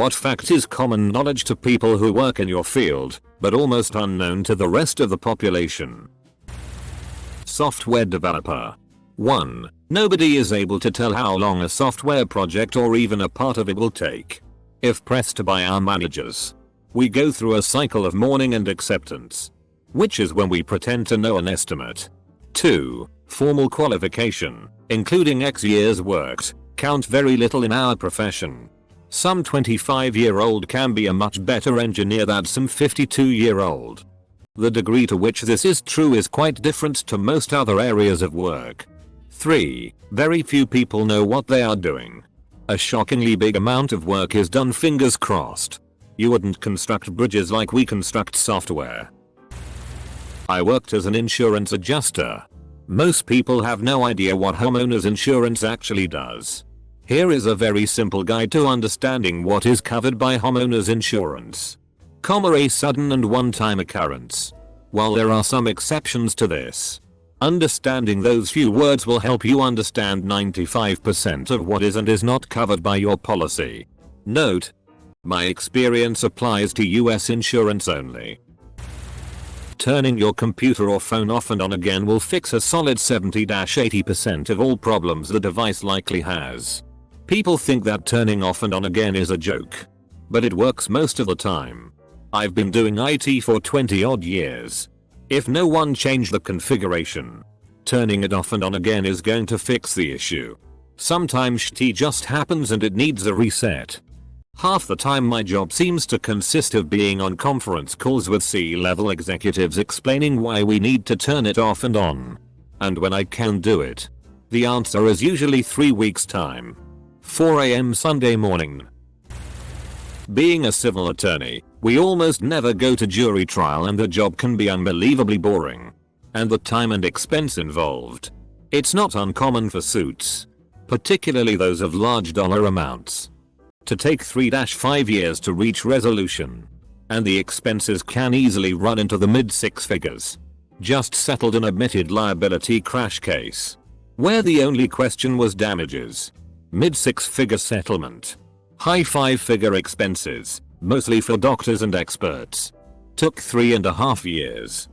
What fact is common knowledge to people who work in your field, but almost unknown to the rest of the population? Software developer. 1. Nobody is able to tell how long a software project or even a part of it will take. If pressed by our managers, we go through a cycle of mourning and acceptance, which is when we pretend to know an estimate. 2. Formal qualification, including X years worked, count very little in our profession. Some 25-year-old can be a much better engineer than some 52-year-old. The degree to which this is true is quite different to most other areas of work. 3. Very few people know what they are doing. A shockingly big amount of work is done fingers crossed. You wouldn't construct bridges like we construct software. I worked as an insurance adjuster. Most people have no idea what homeowners insurance actually does. Here is a very simple guide to understanding what is covered by homeowners insurance. A sudden and one-time occurrence. While there are some exceptions to this, understanding those few words will help you understand 95% of what is and is not covered by your policy. Note: my experience applies to US insurance only. Turning your computer or phone off and on again will fix a solid 70-80% of all problems the device likely has. People think that turning off and on again is a joke, but it works most of the time. I've been doing IT for 20 odd years. If no one changed the configuration, turning it off and on again is going to fix the issue. Sometimes shit just happens and it needs a reset. Half the time my job seems to consist of being on conference calls with C-level executives explaining why we need to turn it off and on. And when I can do it, the answer is usually 3 weeks time. 4 AM Sunday morning. Being a civil attorney, we almost never go to jury trial and the job can be unbelievably boring. And the time and expense involved. It's not uncommon for suits, particularly those of large dollar amounts, to take 3-5 years to reach resolution. And the expenses can easily run into the mid-6 figures. Just settled an admitted liability crash case, where the only question was damages. Mid-6 figure settlement. High 5-figure expenses, mostly for doctors and experts. Took 3.5 years.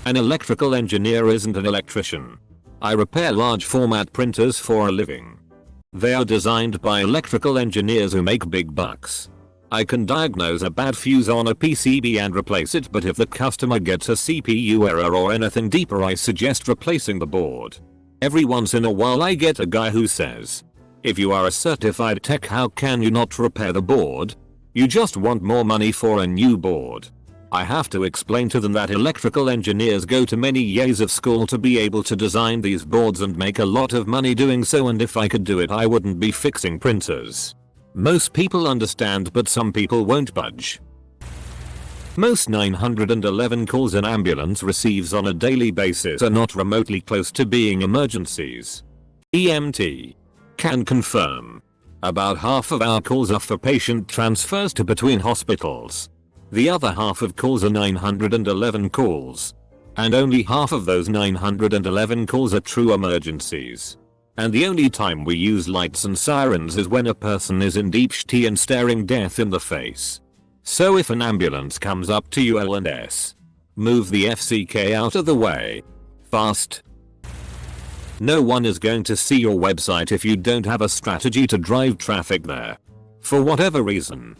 An electrical engineer isn't an electrician. I repair large format printers for a living. They are designed by electrical engineers who make big bucks. I can diagnose a bad fuse on a PCB and replace it, but if the customer gets a CPU error or anything deeper, I suggest replacing the board. Every once in a while I get a guy who says, if you are a certified tech, how can you not repair the board? You just want more money for a new board. I have to explain to them that electrical engineers go to many years of school to be able to design these boards and make a lot of money doing so, and if I could do it I wouldn't be fixing printers. Most people understand, but some people won't budge. Most 911 calls an ambulance receives on a daily basis are not remotely close to being emergencies. EMT can confirm. About half of our calls are for patient transfers to between hospitals. The other half of calls are 911 calls. And only half of those 911 calls are true emergencies. And the only time we use lights and sirens is when a person is in deep shit and staring death in the face. So if an ambulance comes up to you L&S, move the FCK out of the way. Fast. No one is going to see your website if you don't have a strategy to drive traffic there. For whatever reason,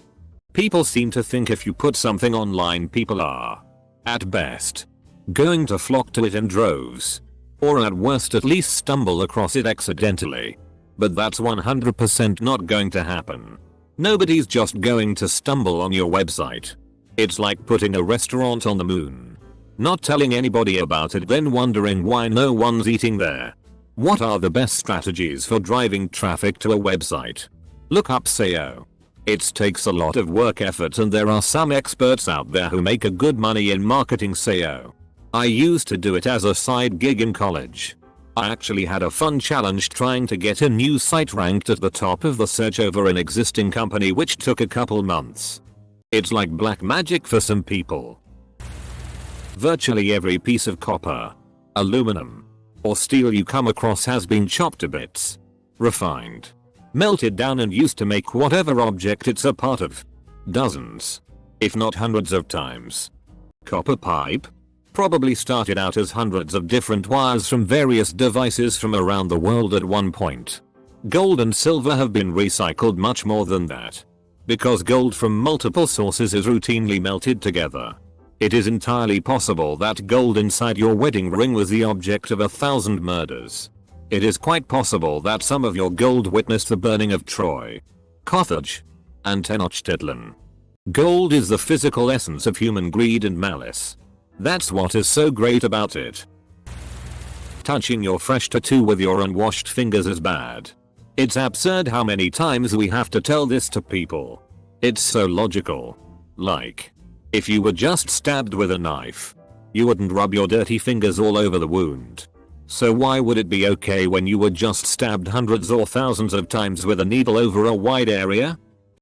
people seem to think if you put something online, people are, at best, going to flock to it in droves. Or at worst at least stumble across it accidentally. But that's 100% not going to happen. Nobody's just going to stumble on your website. It's like putting a restaurant on the moon, not telling anybody about it, then wondering why no one's eating there. What are the best strategies for driving traffic to a website? Look up SEO. It takes a lot of work effort, and there are some experts out there who make a good money in marketing SEO. I used to do it as a side gig in college. I actually had a fun challenge trying to get a new site ranked at the top of the search over an existing company, which took a couple months. It's like black magic for some people. Virtually every piece of copper, aluminum, or steel you come across has been chopped to bits, refined, melted down and used to make whatever object it's a part of. Dozens, if not hundreds of times. Copper pipe? Probably started out as hundreds of different wires from various devices from around the world at one point. Gold and silver have been recycled much more than that. Because gold from multiple sources is routinely melted together. It is entirely possible that gold inside your wedding ring was the object of 1,000 murders. It is quite possible that some of your gold witnessed the burning of Troy, Carthage, and Tenochtitlan. Gold is the physical essence of human greed and malice. That's what is so great about it. Touching your fresh tattoo with your unwashed fingers is bad. It's absurd how many times we have to tell this to people. It's so logical. Like, if you were just stabbed with a knife, you wouldn't rub your dirty fingers all over the wound. So why would it be okay when you were just stabbed hundreds or thousands of times with a needle over a wide area?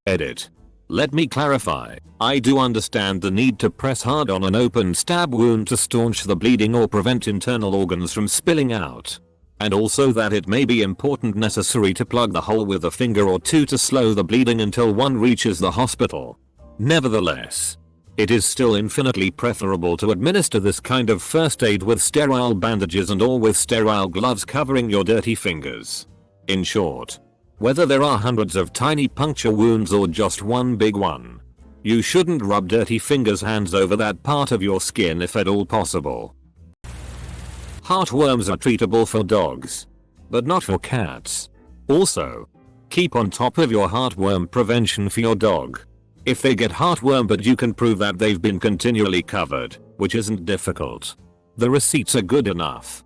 Edit. Let me clarify, I do understand the need to press hard on an open stab wound to staunch the bleeding or prevent internal organs from spilling out. And also that it may be important necessary to plug the hole with a finger or two to slow the bleeding until one reaches the hospital. Nevertheless, it is still infinitely preferable to administer this kind of first aid with sterile bandages and or with sterile gloves covering your dirty fingers. In short, whether there are hundreds of tiny puncture wounds or just one big one, you shouldn't rub dirty fingers hands over that part of your skin if at all possible. Heartworms are treatable for dogs, but not for cats. Also, keep on top of your heartworm prevention for your dog. If they get heartworm but you can prove that they've been continually covered, which isn't difficult, the receipts are good enough,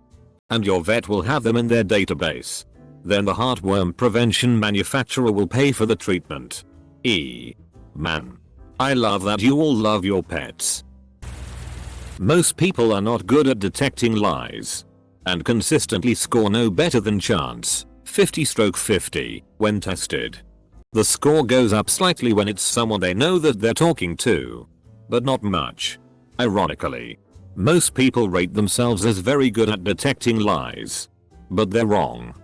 and your vet will have them in their database, then the heartworm prevention manufacturer will pay for the treatment. Man. I love that you all love your pets. Most people are not good at detecting lies, and consistently score no better than chance, 50/50, when tested. The score goes up slightly when it's someone they know that they're talking to, but not much. Ironically, most people rate themselves as very good at detecting lies, but they're wrong.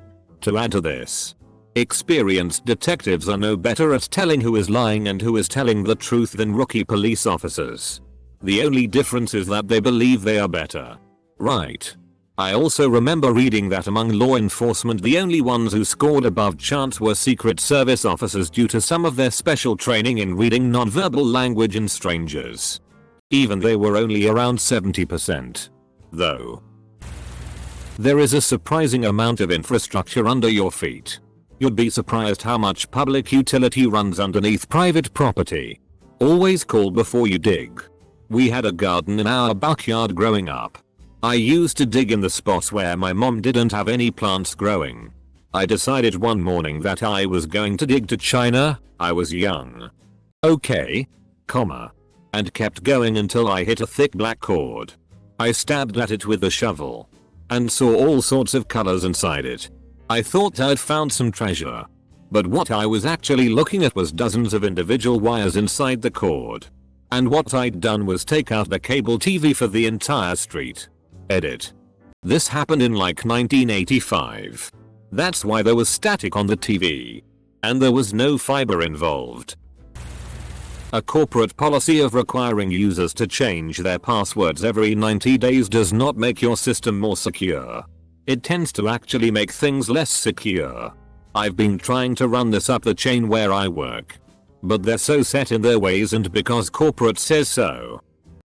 To add to this, experienced detectives are no better at telling who is lying and who is telling the truth than rookie police officers. The only difference is that they believe they are better. Right. I also remember reading that among law enforcement the only ones who scored above chance were Secret Service officers due to some of their special training in reading nonverbal language in strangers. Even they were only around 70%. Though. There is a surprising amount of infrastructure under your feet. You'd be surprised how much public utility runs underneath private property. Always call before you dig. We had a garden in our backyard growing up. I used to dig in the spots where my mom didn't have any plants growing. I decided one morning that I was going to dig to China. I was young. Okay. And kept going until I hit a thick black cord. I stabbed at it with a shovel and saw all sorts of colors inside it. I thought I'd found some treasure, but what I was actually looking at was dozens of individual wires inside the cord. And what I'd done was take out the cable TV for the entire street. Edit. This happened in like 1985. That's why there was static on the TV. And there was no fiber involved. A corporate policy of requiring users to change their passwords every 90 days does not make your system more secure. It tends to actually make things less secure. I've been trying to run this up the chain where I work, but they're so set in their ways and because corporate says so.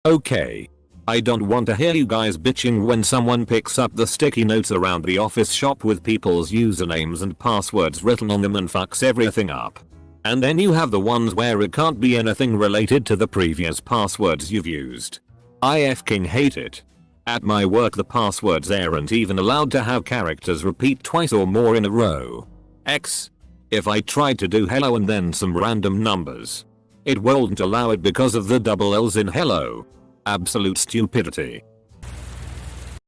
Okay. I don't want to hear you guys bitching when someone picks up the sticky notes around the office shop with people's usernames and passwords written on them and fucks everything up. And then you have the ones where it can't be anything related to the previous passwords you've used. I f***ing hate it. At my work the passwords aren't even allowed to have characters repeat twice or more in a row. If I tried to do hello and then some random numbers, it won't allow it because of the double L's in hello. Absolute stupidity.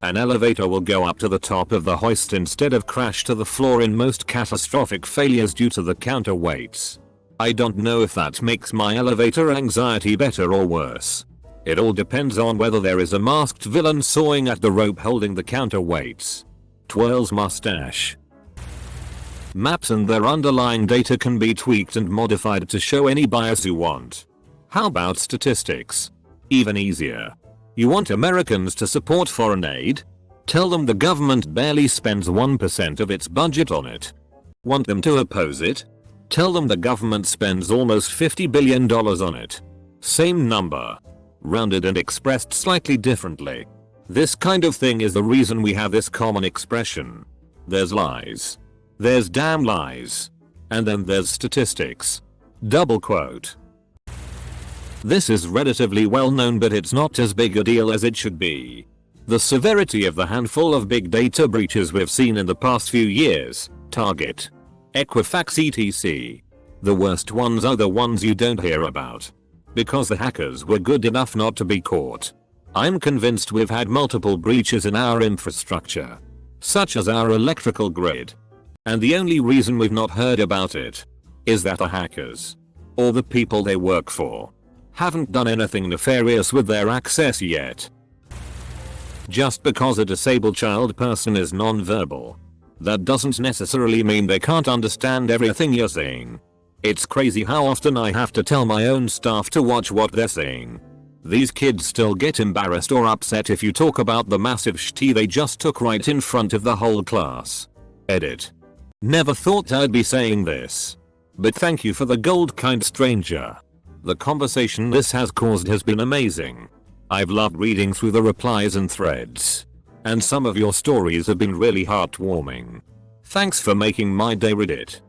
An elevator will go up to the top of the hoist instead of crash to the floor in most catastrophic failures due to the counterweights. I don't know if that makes my elevator anxiety better or worse. It all depends on whether there is a masked villain sawing at the rope holding the counterweights. Twirls mustache. Maps and their underlying data can be tweaked and modified to show any bias you want. How about statistics? Even easier. You want Americans to support foreign aid? Tell them the government barely spends 1% of its budget on it. Want them to oppose it? Tell them the government spends almost $50 billion on it. Same number. Rounded and expressed slightly differently. This kind of thing is the reason we have this common expression. There's lies. There's damn lies. And then there's statistics. Double quote. This is relatively well known, but it's not as big a deal as it should be. The severity of the handful of big data breaches we've seen in the past few years, Target, Equifax etc. The worst ones are the ones you don't hear about. Because the hackers were good enough not to be caught. I'm convinced we've had multiple breaches in our infrastructure, such as our electrical grid. And the only reason we've not heard about it is that the hackers, or the people they work for, haven't done anything nefarious with their access yet. Just because a disabled child person is non-verbal, that doesn't necessarily mean they can't understand everything you're saying. It's crazy how often I have to tell my own staff to watch what they're saying. These kids still get embarrassed or upset if you talk about the massive shit they just took right in front of the whole class. Edit. Never thought I'd be saying this. But thank you for the gold, kind stranger. The conversation this has caused has been amazing. I've loved reading through the replies and threads. And some of your stories have been really heartwarming. Thanks for making my day, Reddit.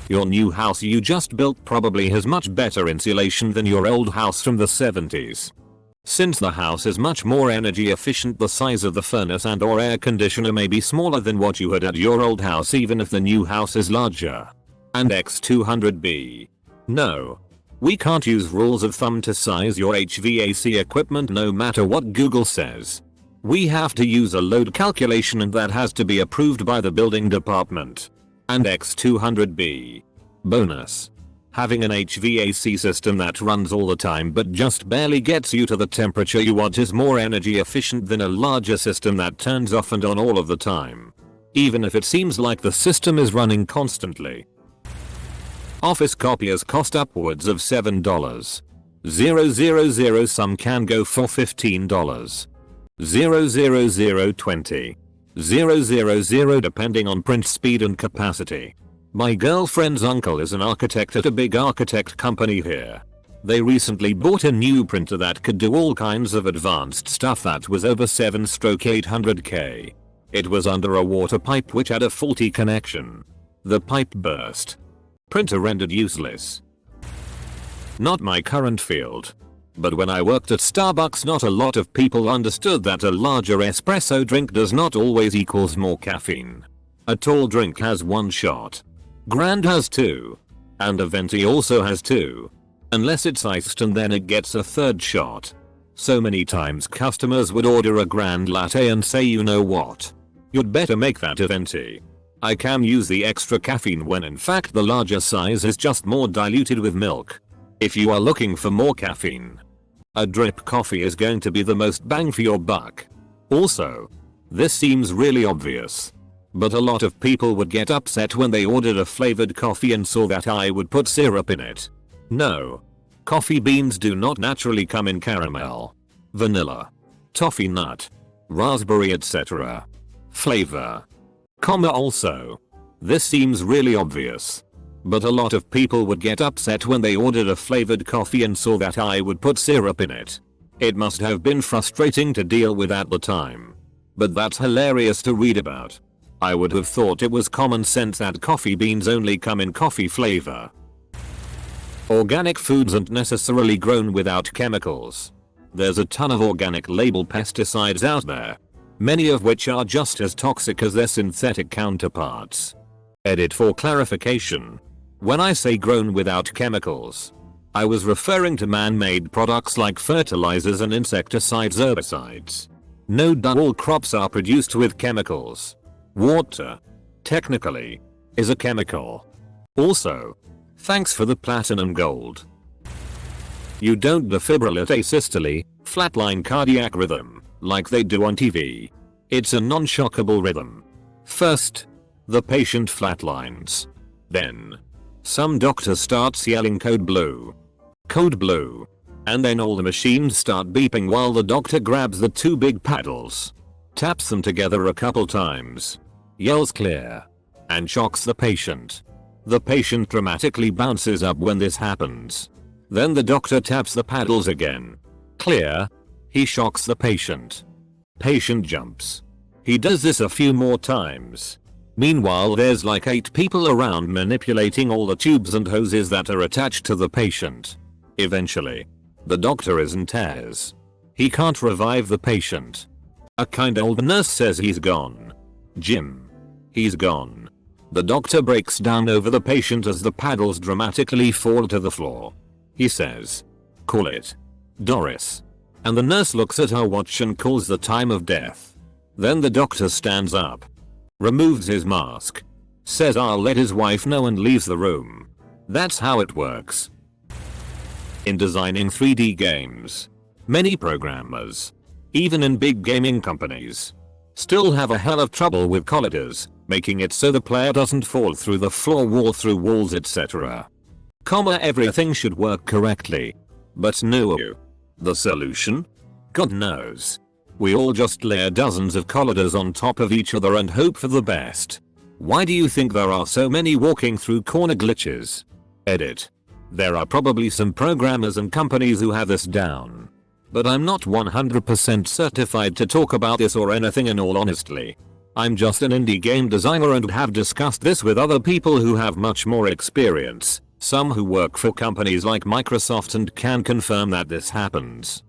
Your new house you just built probably has much better insulation than your old house from the 70s. Since the house is much more energy efficient, the size of the furnace and or air conditioner may be smaller than what you had at your old house, even if the new house is larger. And X200B. No. We can't use rules of thumb to size your HVAC equipment no matter what Google says. We have to use a load calculation, and that has to be approved by the building department. And X200B. Bonus. Having an HVAC system that runs all the time but just barely gets you to the temperature you want is more energy efficient than a larger system that turns off and on all of the time, even if it seems like the system is running constantly. Office copiers cost upwards of $7. 000 some can go for $15. 00020. 000 depending on print speed and capacity. My girlfriend's uncle is an architect at a big architect company here. They recently bought a new printer that could do all kinds of advanced stuff that was over 7/800K. It was under a water pipe which had a faulty connection. The pipe burst. Printer rendered useless. Not my current field. But when I worked at Starbucks, not a lot of people understood that a larger espresso drink does not always equals more caffeine. A tall drink has 1 shot. Grand has 2. And a venti also has 2. Unless it's iced and then it gets a 3rd shot. So many times customers would order a grand latte and say, you know what? You'd better make that a venti. I can use the extra caffeine, when in fact the larger size is just more diluted with milk. If you are looking for more caffeine, a drip coffee is going to be the most bang for your buck. Also, this seems really obvious, but a lot of people would get upset when they ordered a flavored coffee and saw that I would put syrup in it. No. Coffee beans do not naturally come in caramel, vanilla, toffee nut, raspberry etc. flavor. Also, this seems really obvious, but a lot of people would get upset when they ordered a flavored coffee and saw that I would put syrup in it. It must have been frustrating to deal with at the time. But that's hilarious to read about. I would have thought it was common sense that coffee beans only come in coffee flavor. Organic foods aren't necessarily grown without chemicals. There's a ton of organic label pesticides out there, many of which are just as toxic as their synthetic counterparts. Edit for clarification. When I say grown without chemicals, I was referring to man-made products like fertilizers and insecticides, herbicides. No, all crops are produced with chemicals. Water, technically, is a chemical. Also, thanks for the platinum gold. You don't defibrillate asystole, flatline cardiac rhythm, like they do on TV. It's a non-shockable rhythm. First, The patient flatlines. Then some doctor starts yelling code blue. Code blue. And then all the machines start beeping while the doctor grabs the two big paddles, taps them together a couple times, yells clear, and shocks the patient. The patient dramatically bounces up when this happens. Then the doctor taps the paddles again. Clear. He shocks the patient. Patient jumps. He does this a few more times. Meanwhile there's like 8 people around manipulating all the tubes and hoses that are attached to the patient. Eventually, the doctor is in tears. He can't revive the patient. A kind old nurse says he's gone. Jim. He's gone. The doctor breaks down over the patient as the paddles dramatically fall to the floor. He says, "Call it, Doris." And the nurse looks at her watch and calls the time of death. Then the doctor stands up, removes his mask, says I'll let his wife know, and leaves the room. That's how it works. In designing 3D games, many programmers, even in big gaming companies, still have a hell of trouble with colliders, making it so the player doesn't fall through the floor, wall, through walls, etc. Everything should work correctly. But no. The solution? God knows. We all just layer dozens of colliders on top of each other and hope for the best. Why do you think there are so many walking through corner glitches? Edit. There are probably some programmers and companies who have this down. But I'm not 100% certified to talk about this or anything, in all honesty. I'm just an indie game designer and have discussed this with other people who have much more experience, some who work for companies like Microsoft, and can confirm that this happens.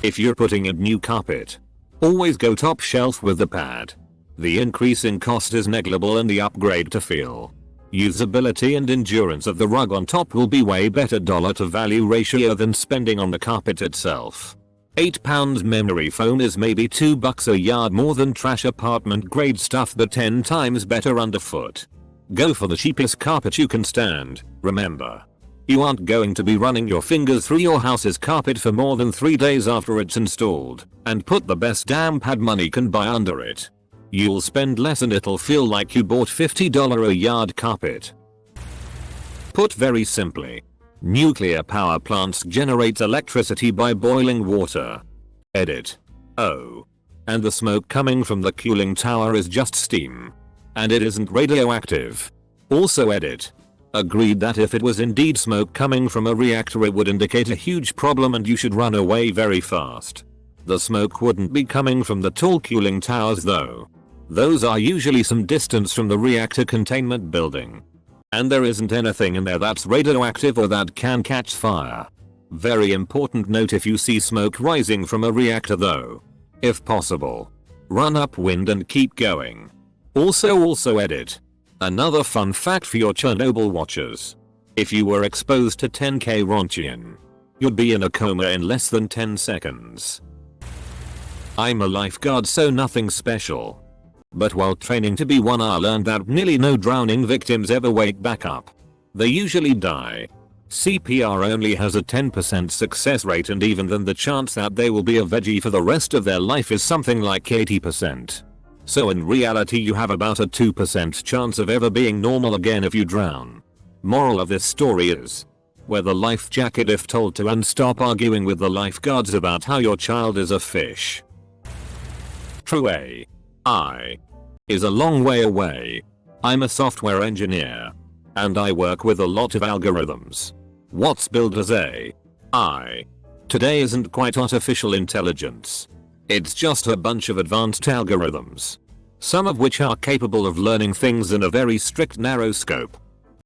If you're putting in new carpet, always go top shelf with the pad. The increase in cost is negligible and the upgrade to feel, usability and endurance of the rug on top will be way better dollar to value ratio than spending on the carpet itself. £8 memory foam is maybe $2 a yard more than trash apartment grade stuff, but 10 times better underfoot. Go for the cheapest carpet you can stand. Remember, you aren't going to be running your fingers through your house's carpet for more than 3 days after it's installed, and put the best damn pad money can buy under it. You'll spend less and it'll feel like you bought $50 a yard carpet. Put very simply, nuclear power plants generate electricity by boiling water. Edit. Oh. And the smoke coming from the cooling tower is just steam. And it isn't radioactive. Also edit. Agreed that if it was indeed smoke coming from a reactor, it would indicate a huge problem and you should run away very fast. The smoke wouldn't be coming from the tall cooling towers though. Those are usually some distance from the reactor containment building. And there isn't anything in there that's radioactive or that can catch fire. Very important note: if you see smoke rising from a reactor though, if possible, run upwind and keep going. Also edit. Another fun fact for your Chernobyl watchers. If you were exposed to 10k Ronchian, you'd be in a coma in less than 10 seconds. I'm a lifeguard, so nothing special. But while training to be one, I learned that nearly no drowning victims ever wake back up. They usually die. CPR only has a 10% success rate, and even then the chance that they will be a veggie for the rest of their life is something like 80%. So in reality you have about a 2% chance of ever being normal again if you drown. Moral of this story is, wear the life jacket if told to, and stop arguing with the lifeguards about how your child is a fish. True AI is a long way away. I'm a software engineer, and I work with a lot of algorithms. What's billed as AI today isn't quite artificial intelligence. It's just a bunch of advanced algorithms, some of which are capable of learning things in a very strict narrow scope.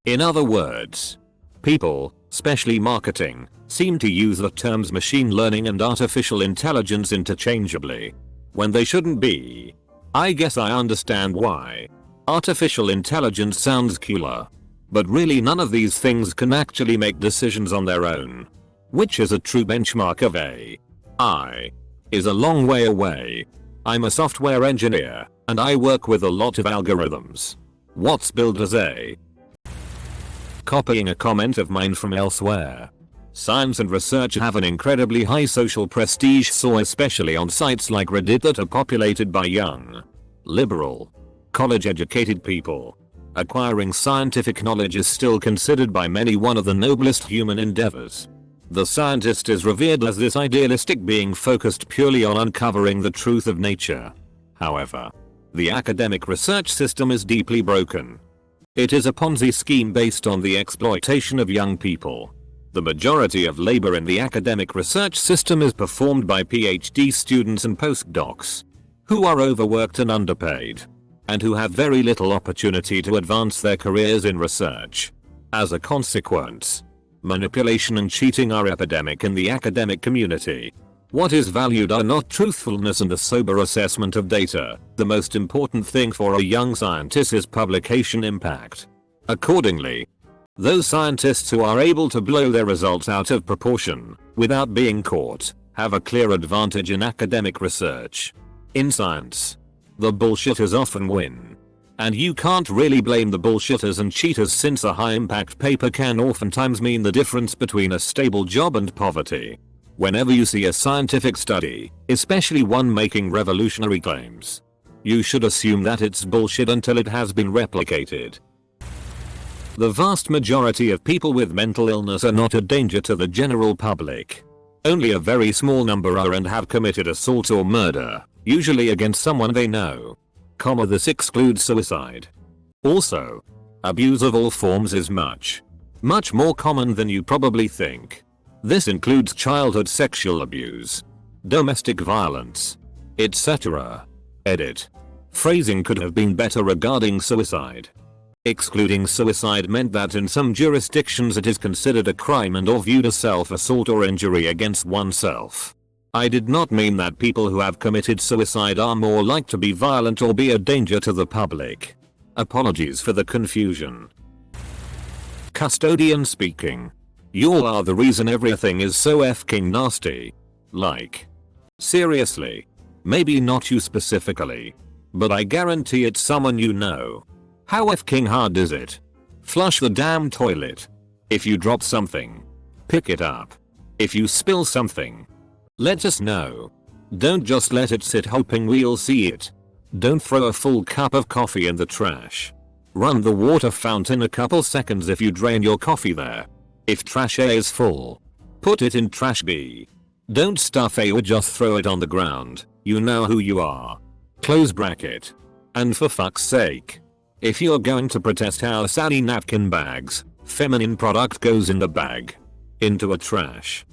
In other words, people, especially marketing, seem to use the terms machine learning and artificial intelligence interchangeably, when they shouldn't be. I guess I understand why. Artificial intelligence sounds cooler. But really none of these things can actually make decisions on their own, which is a true benchmark of AI. Is a long way away. I'm a software engineer, and I work with a lot of algorithms. What's billed as copying a comment of mine from elsewhere. Science and research have an incredibly high social prestige, so especially on sites like Reddit that are populated by young, liberal, college-educated people. Acquiring scientific knowledge is still considered by many one of the noblest human endeavors. The scientist is revered as this idealistic being focused purely on uncovering the truth of nature. However, the academic research system is deeply broken. It is a Ponzi scheme based on the exploitation of young people. The majority of labor in the academic research system is performed by PhD students and postdocs, who are overworked and underpaid, and who have very little opportunity to advance their careers in research. As a consequence, manipulation and cheating are epidemic in the academic community. What is valued are not truthfulness and a sober assessment of data. The most important thing for a young scientist is publication impact. Accordingly, those scientists who are able to blow their results out of proportion, without being caught, have a clear advantage in academic research. In science, the bullshitters often win. And you can't really blame the bullshitters and cheaters, since a high impact paper can oftentimes mean the difference between a stable job and poverty. Whenever you see a scientific study, especially one making revolutionary claims, you should assume that it's bullshit until it has been replicated. The vast majority of people with mental illness are not a danger to the general public. Only a very small number are and have committed assault or murder, usually against someone they know. This excludes suicide. Also, abuse of all forms is much more common than you probably think. This includes childhood sexual abuse, domestic violence, etc. Edit. Phrasing could have been better regarding suicide. Excluding suicide meant that in some jurisdictions it is considered a crime and or viewed as self-assault or injury against oneself. I did not mean that people who have committed suicide are more likely to be violent or be a danger to the public. Apologies for the confusion. Custodian speaking. Y'all are the reason everything is so f***ing nasty. Like. Seriously. Maybe not you specifically, but I guarantee it's someone you know. How f***ing hard is it? Flush the damn toilet. If you drop something, pick it up. If you spill something, let us know. Don't just let it sit hoping we'll see it. Don't throw a full cup of coffee in the trash. Run the water fountain a couple seconds if you drain your coffee there. If trash A is full, put it in trash B. Don't stuff A or just throw it on the ground. You know who you are. Close bracket. And for fuck's sake, if you're going to protest how Sally napkin bags, feminine product goes in the bag. Into a trash.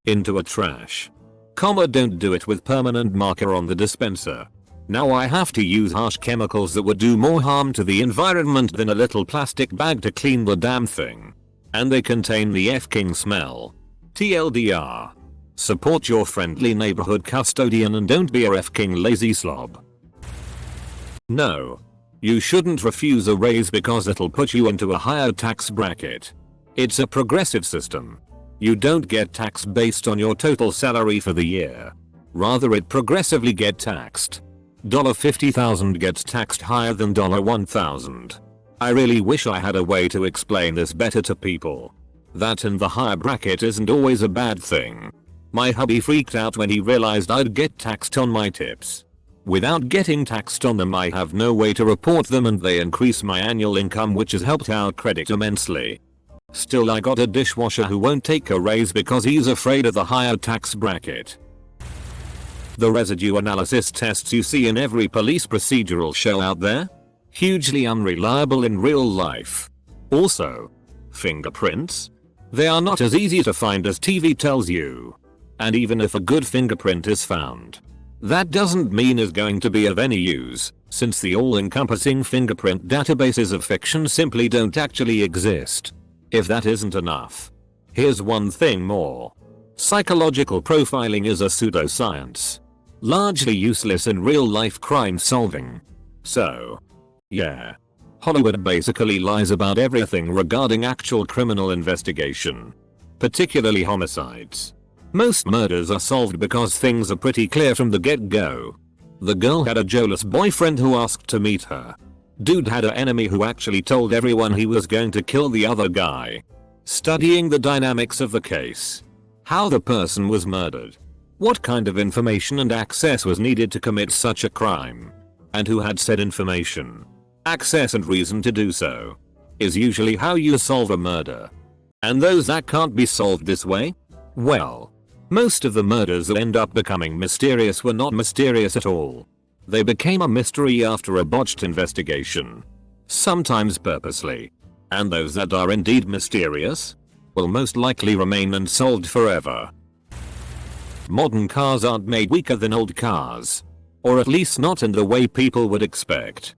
Into a trash. Don't do it with permanent marker on the dispenser. Now I have to use harsh chemicals that would do more harm to the environment than a little plastic bag to clean the damn thing. And they contain the f***ing smell. TLDR. Support your friendly neighborhood custodian and don't be a f***ing lazy slob. No. You shouldn't refuse a raise because it'll put you into a higher tax bracket. It's a progressive system. You don't get taxed based on your total salary for the year. Rather, it progressively get taxed. $50,000 gets taxed higher than $1,000. I really wish I had a way to explain this better to people. That in the higher bracket isn't always a bad thing. My hubby freaked out when he realized I'd get taxed on my tips. Without getting taxed on them, I have no way to report them and they increase my annual income, which has helped our credit immensely. Still, I got a dishwasher who won't take a raise because he's afraid of the higher tax bracket. The residue analysis tests you see in every police procedural show out there? Hugely unreliable in real life. Also, fingerprints? They are not as easy to find as TV tells you. And even if a good fingerprint is found, that doesn't mean it's going to be of any use, since the all-encompassing fingerprint databases of fiction simply don't actually exist. If that isn't enough, here's one thing more. Psychological profiling is a pseudoscience, largely useless in real-life crime solving. So, yeah. Hollywood basically lies about everything regarding actual criminal investigation, particularly homicides. Most murders are solved because things are pretty clear from the get-go. The girl had a jealous boyfriend who asked to meet her. Dude had an enemy who actually told everyone he was going to kill the other guy. Studying the dynamics of the case. How the person was murdered. What kind of information and access was needed to commit such a crime. and who had said information, access and reason to do so, is usually how you solve a murder. And those that can't be solved this way? Well, most of the murders that end up becoming mysterious were not mysterious at all. They became a mystery after a botched investigation, sometimes purposely. And those that are indeed mysterious will most likely remain unsolved forever. Modern cars aren't made weaker than old cars. Or at least not in the way people would expect.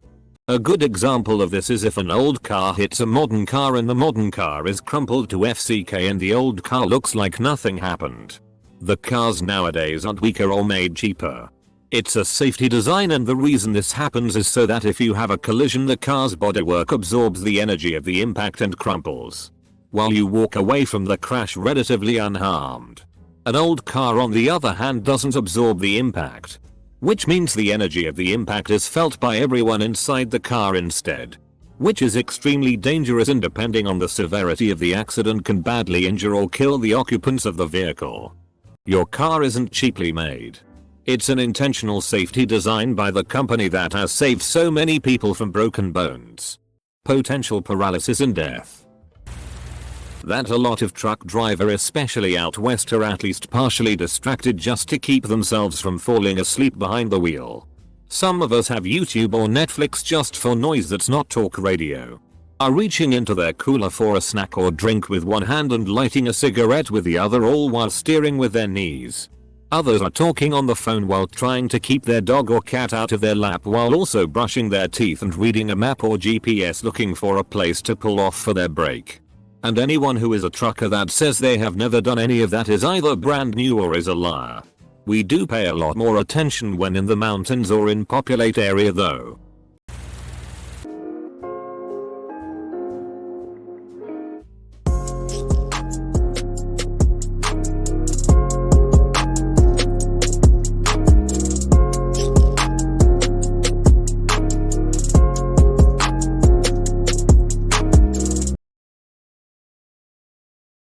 A good example of this is if an old car hits a modern car and the modern car is crumpled to FCK and the old car looks like nothing happened. The cars nowadays aren't weaker or made cheaper. It's a safety design, and the reason this happens is so that if you have a collision, the car's bodywork absorbs the energy of the impact and crumples, while you walk away from the crash relatively unharmed. An old car on the other hand doesn't absorb the impact, which means the energy of the impact is felt by everyone inside the car instead, which is extremely dangerous and depending on the severity of the accident can badly injure or kill the occupants of the vehicle. Your car isn't cheaply made. It's an intentional safety design by the company that has saved so many people from broken bones, potential paralysis and death. That a lot of truck drivers, especially out west, are at least partially distracted just to keep themselves from falling asleep behind the wheel. Some of us have YouTube or Netflix just for noise that's not talk radio, are reaching into their cooler for a snack or drink with one hand and lighting a cigarette with the other, all while steering with their knees. Others are talking on the phone while trying to keep their dog or cat out of their lap while also brushing their teeth and reading a map or GPS looking for a place to pull off for their break. And anyone who is a trucker that says they have never done any of that is either brand new or is a liar. We do pay a lot more attention when in the mountains or in populate area though.